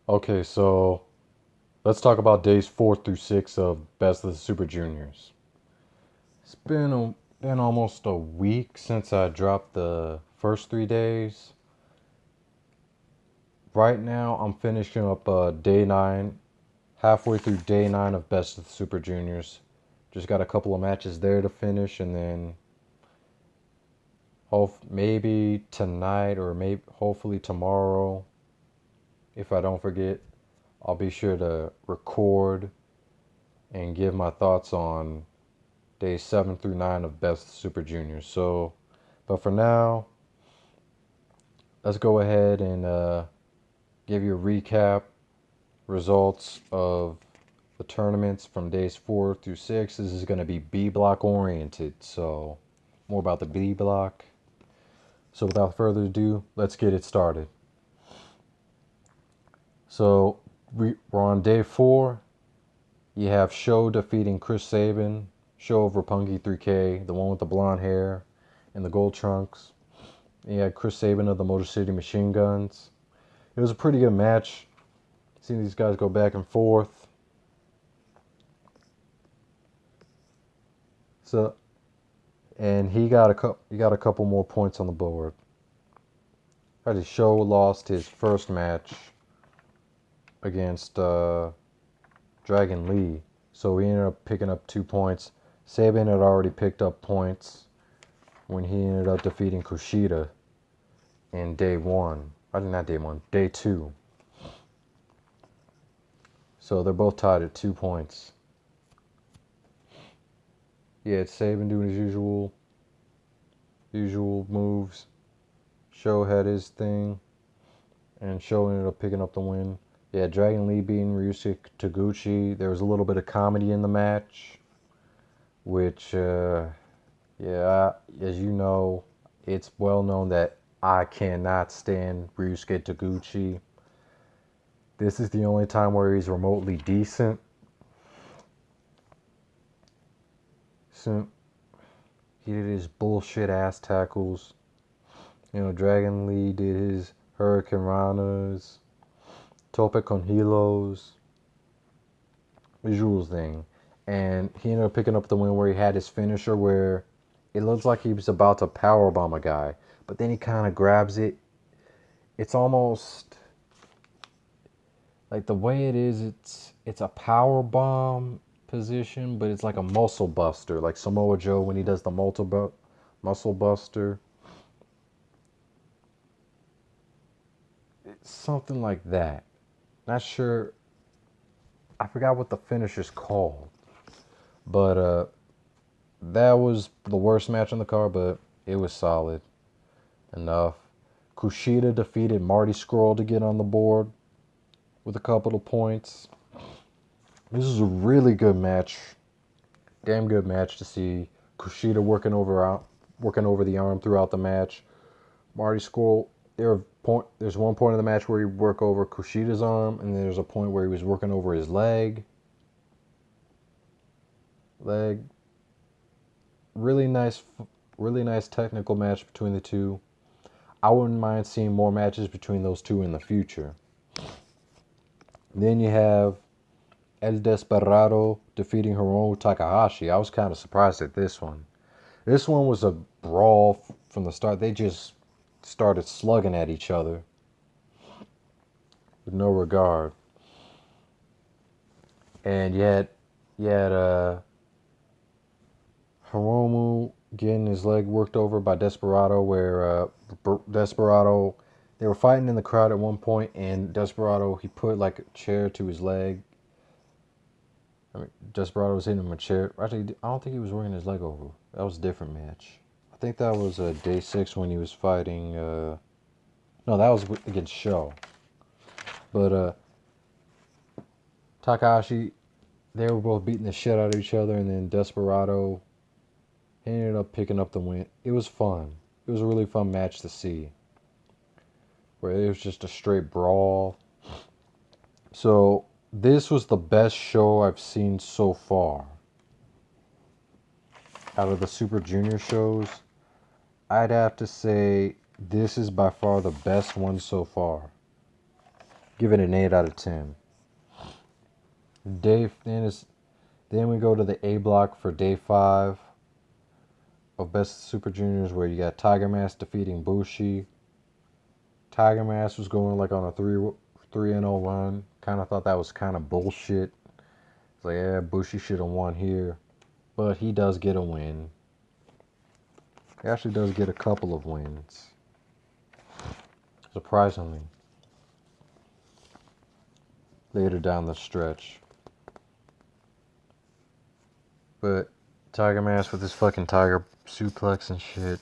Okay, so let's talk about days 4 through 6 of Best of the Super Juniors. It's been almost a week since I dropped the first 3 days. Right now, I'm finishing up day 9, halfway through day 9 of Best of the Super Juniors. Just got a couple of matches there to finish, and then maybe tonight or maybe hopefully tomorrow, if I don't forget, I'll be sure to record and give my thoughts on days 7 through 9 of Best Super Juniors. So, but for now, let's go ahead and give you a recap results of the tournaments from days 4 through 6. This is going to be B block oriented, so more about the B block. So, without further ado, let's get it started. So, we're on day 4. You have Sho defeating Chris Sabin. Sho over Punky 3K, the one with the blonde hair and the gold trunks. You had Chris Sabin of the Motor City Machine Guns. It was a pretty good match. Seeing these guys go back and forth. So, and he got a couple more points on the board. Actually, Sho lost his first match against Dragon Lee, so he ended up picking up 2 points. Sabin had already picked up points when he ended up defeating Kushida in day 1. I think not day 1, day 2. So they're both tied at 2 points. Yeah, it's Sabin doing his usual moves. Sho had his thing, and Sho ended up picking up the win. Yeah, Dragon Lee beating Ryusuke Taguchi. There was a little bit of comedy in the match, which, yeah, as you know, it's well known that I cannot stand Ryusuke Taguchi. This is the only time where he's remotely decent. So he did his bullshit ass tackles. Dragon Lee did his Hurricane Ranas, Tope con Hilos, visuals thing. And he ended up picking up the win where he had his finisher where it looks like he was about to powerbomb a guy. But then he kind of grabs it. It's almost like the way it is, it's a power bomb position, but it's like a muscle buster, like Samoa Joe when he does the muscle buster. It's something like that. Not sure. I forgot what the finisher's called, but that was the worst match on the card, but it was solid enough. Kushida defeated Marty Scurll to get on the board with a couple of points. This is a really good match. Damn good match to see Kushida working over the arm throughout the match. Marty Scurll, there's one point in the match where he worked over Kushida's arm, and there's a point where he was working over his leg. Really nice technical match between the two. I wouldn't mind seeing more matches between those two in the future. Then you have El Desperado defeating Hiromu Takahashi. I was kind of surprised at this one. This one was a brawl from the start. They just started slugging at each other with no regard. And you had Hiromu getting his leg worked over by Desperado, where Desperado, they were fighting in the crowd at one point, and Desperado, he put like a chair to his leg. Desperado was hitting him with a chair. Actually, I don't think he was working his leg over. That was a different match. I think that was day 6 when he was fighting. No, that was against Sho. But Takahashi, they were both beating the shit out of each other, and then Desperado, he ended up picking up the win. It was fun. It was a really fun match to see, where it was just a straight brawl. So this was the best show I've seen so far. Out of the Super Junior shows, I'd have to say this is by far the best one so far. Give it an 8 out of 10. Then we go to the A block for day 5 of Best Super Juniors, where you got Tiger Mask defeating Bushi. Tiger Mask was going like on a 3-0 run. Kind of thought that was kind of bullshit. It's like, yeah, Bushi should have won here. But he does get a win. He actually does get a couple of wins. Surprisingly. Later down the stretch. But Tiger Mask with his fucking tiger suplex and shit.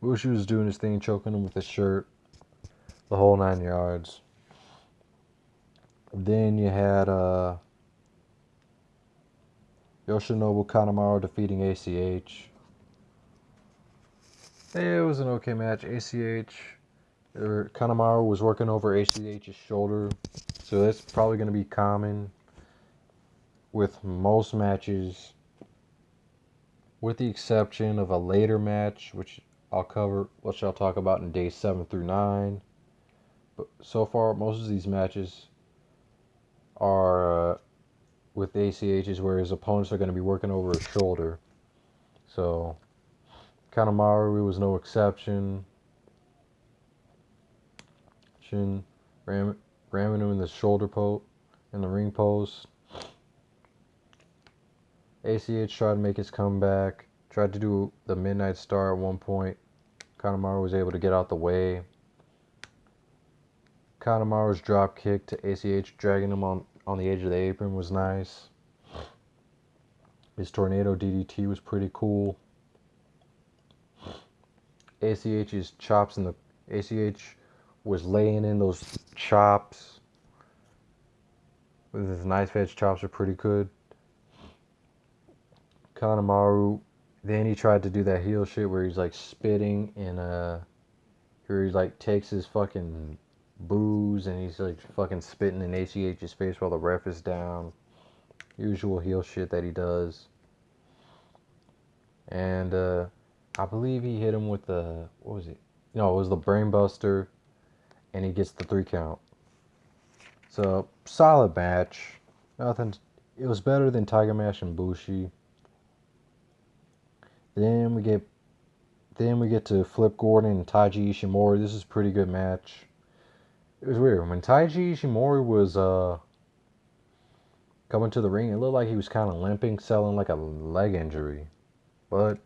Bushi was doing his thing, choking him with his shirt. The whole 9 yards. Then you had Yoshinobu Kanemaru defeating ACH. It was an okay match. Kanemaru was working over ACH's shoulder. So that's probably going to be common with most matches, with the exception of a later match, which I'll talk about in days 7 through 9. But so far, most of these matches are with ACH's, where his opponents are going to be working over his shoulder. So Kanemaru was no exception. Ramming him in the shoulder post, in the ring post. ACH tried to make his comeback. Tried to do the Midnight Star at one point. Kanemaru was able to get out the way. Kanemaru's drop kick to ACH, dragging him on the edge of the apron, was nice. His tornado DDT was pretty cool. ACH's chops in the... ACH was laying in those chops. With his knife edge chops are pretty good. Kanemaru, then he tried to do that heel shit where he's like spitting in where he like takes his fucking booze and he's like fucking spitting in ACH's face while the ref is down. Usual heel shit that he does. And I believe he hit him with the, what was it? No, it was the brainbuster, and he gets the 3 count. So, solid match. Nothing. It was better than Tiger Mask and Bushi. Then we get to Flip Gordon and Taiji Ishimori. This is a pretty good match. It was weird. When Taiji Ishimori was coming to the ring, it looked like he was kind of limping, selling like a leg injury. But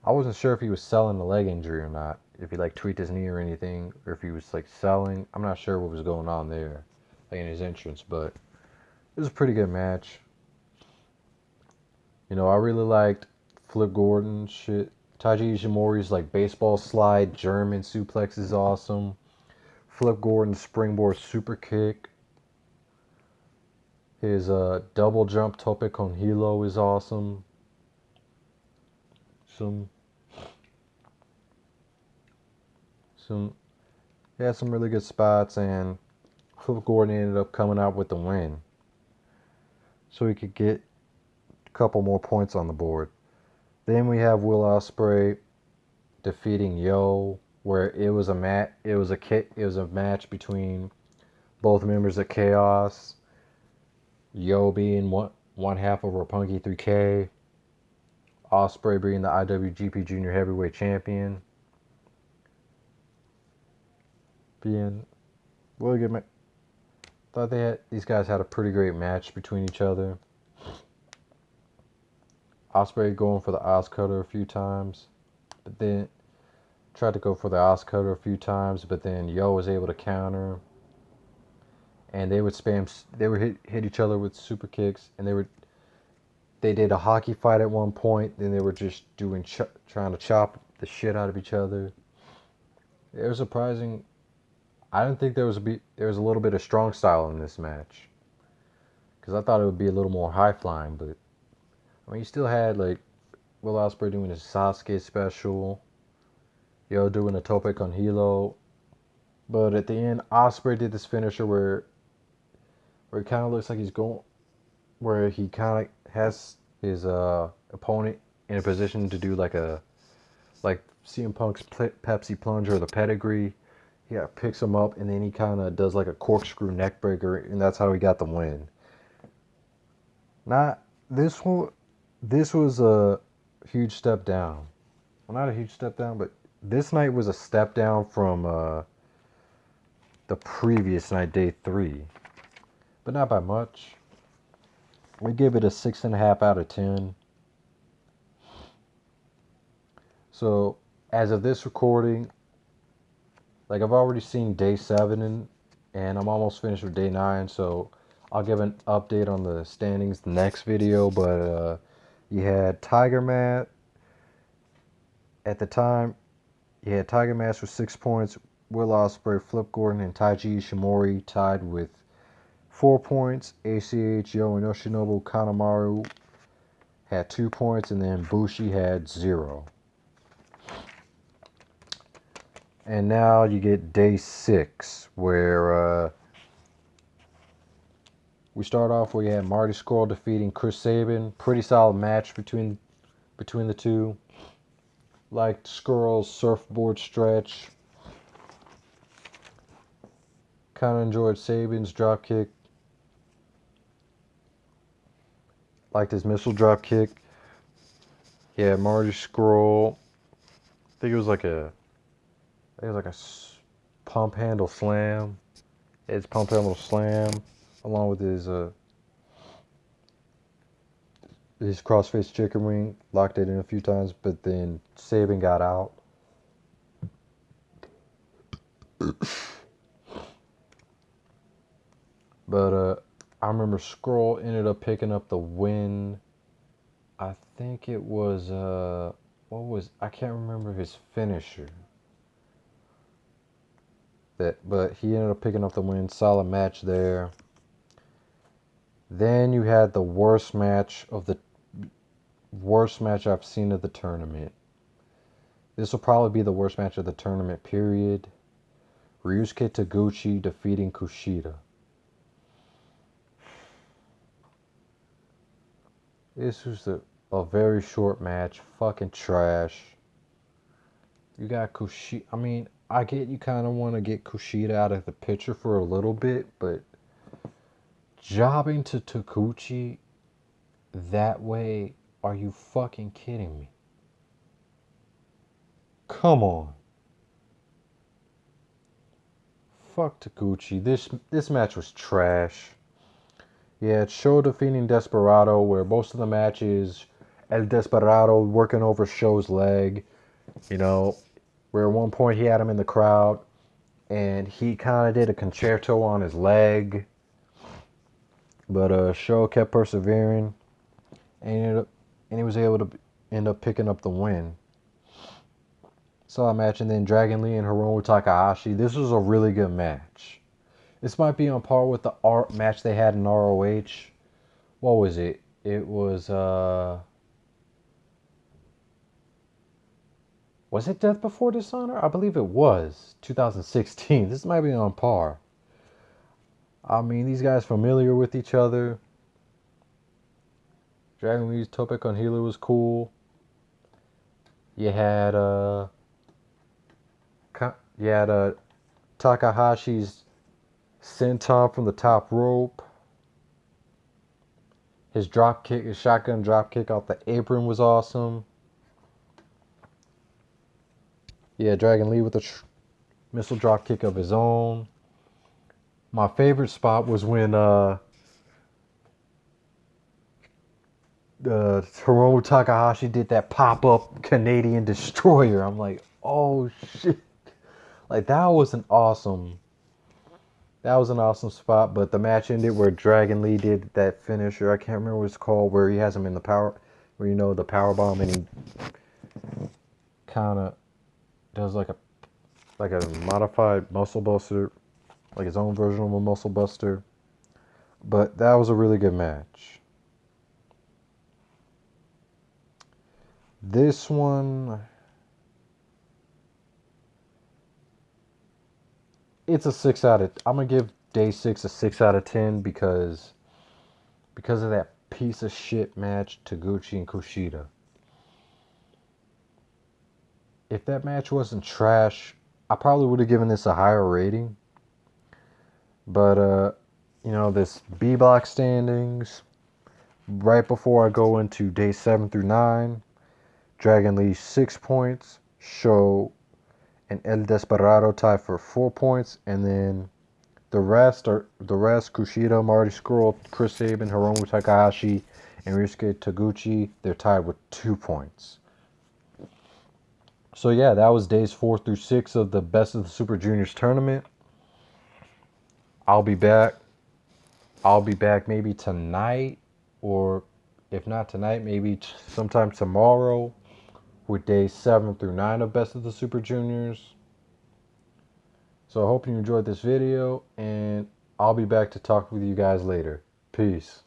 I wasn't sure if he was selling the leg injury or not. If he like tweaked his knee or anything, or if he was like selling. I'm not sure what was going on there, like in his entrance. But it was a pretty good match. You know, I really liked Flip Gordon shit. Taiji Ishimori's like baseball slide German suplex is awesome. Flip Gordon's springboard super kick. His double jump tope con hilo is awesome. He had some really good spots, and Flip Gordon ended up coming out with the win, so he could get a couple more points on the board. Then we have Will Ospreay defeating Yo, where it was a match between both members of Chaos. Yo being one half of Roppongi 3K, Ospreay being the IWGP Junior Heavyweight Champion. Being really good match. Thought these guys had a pretty great match between each other. Ospreay going for the Oz Cutter a few times, but then tried to go for the Oz Cutter a few times, but then Yo was able to counter. And they would hit each other with super kicks, and they did a hockey fight at one point. Then they were just trying to chop the shit out of each other. It was surprising. I didn't think there was a little bit of strong style in this match, because I thought it would be a little more high flying. But I mean, you still had like Will Ospreay doing his Sasuke special, Yo doing a tope con hilo, but at the end, Ospreay did this finisher where it kind of looks like where he kind of has his opponent in a position to do like CM Punk's Pepsi Plunge or the pedigree. Yeah, picks him up, and then he kind of does like a corkscrew neck breaker, and that's how he got the win. Not this one. This was a huge step down. Well, not a huge step down, but this night was a step down from the previous night, day 3, but not by much. We give it a 6.5 out of 10. So, as of this recording, like I've already seen day 7 and I'm almost finished with day 9. So, I'll give an update on the standings the next video. But you had Tiger Mask at the time. You had Tiger Mask with 6 points. Will Ospreay, Flip Gordon, and Taiji Ishimori tied with 4 points. ACH, Yo, and Yoshinobu Kanemaru had 2 points, and then Bushi had 0. And now you get day 6, where we start off where you had Marty Scurll defeating Chris Sabin. Pretty solid match between the two. Liked Scurll's surfboard stretch. Kind of enjoyed Sabin's dropkick. Liked his missile dropkick. Yeah, Marty Scurll. I think it was like a pump handle slam. It's pump handle slam along with his crossface chicken wing. Locked it in a few times, but then Sabin got out. But I remember Scurll ended up picking up the win. I think it was I can't remember his finisher. But he ended up picking up the win. Solid match there. Then you had the worst match I've seen of the tournament. This will probably be the worst match of the tournament, period. Ryusuke Taguchi defeating Kushida. This was a very short match. Fucking trash. You got Kushida. I mean, I get you kind of want to get Kushida out of the picture for a little bit, but jobbing to Taguchi that way, are you fucking kidding me? Come on. Fuck Taguchi. This match was trash. Yeah, it's Show defeating Desperado, where most of the match is El Desperado working over Show's leg. You know, where at one point he had him in the crowd, and he kind of did a concerto on his leg. But Show kept persevering, and he was able to end up picking up the win. Saw a match, and then Dragon Lee and Hiromu Takahashi. This was a really good match. This might be on par with the match they had in ROH. What was it? It was was it Death Before Dishonor? I believe it was 2016. This might be on par. I mean, these guys familiar with each other. Dragon Lee's Tope con Hilo was cool. You had Takahashi's senton from the top rope. His shotgun drop kick off the apron was awesome. Yeah, Dragon Lee with a missile drop kick of his own. My favorite spot was when Hiromu Takahashi did that pop-up Canadian Destroyer. I'm like, oh shit. Like, that was an awesome spot, but the match ended where Dragon Lee did that finisher. I can't remember what it's called, where he has him in the power, where the power bomb, and he kind of does like a modified muscle buster, like his own version of a muscle buster. But that was a really good match. This one, it's a 6 out of. I'm gonna give day 6 a 6 out of 10 because of that piece of shit match, Taguchi and Kushida. If that match wasn't trash, I probably would have given this a higher rating. But, you know, this B block standings, right before I go into day 7 through 9, Dragon Lee 6 points, Sho and El Desperado tie for 4 points, and then the rest, Kushida, Marty Scurll, Chris Sabin, Hiromu Takahashi, and Ryusuke Taguchi, they're tied with 2 points. So yeah, that was days 4 through 6 of the Best of the Super Juniors tournament. I'll be back. I'll be back maybe tonight, or if not tonight, maybe sometime tomorrow with days 7 through 9 of Best of the Super Juniors. So I hope you enjoyed this video, and I'll be back to talk with you guys later. Peace.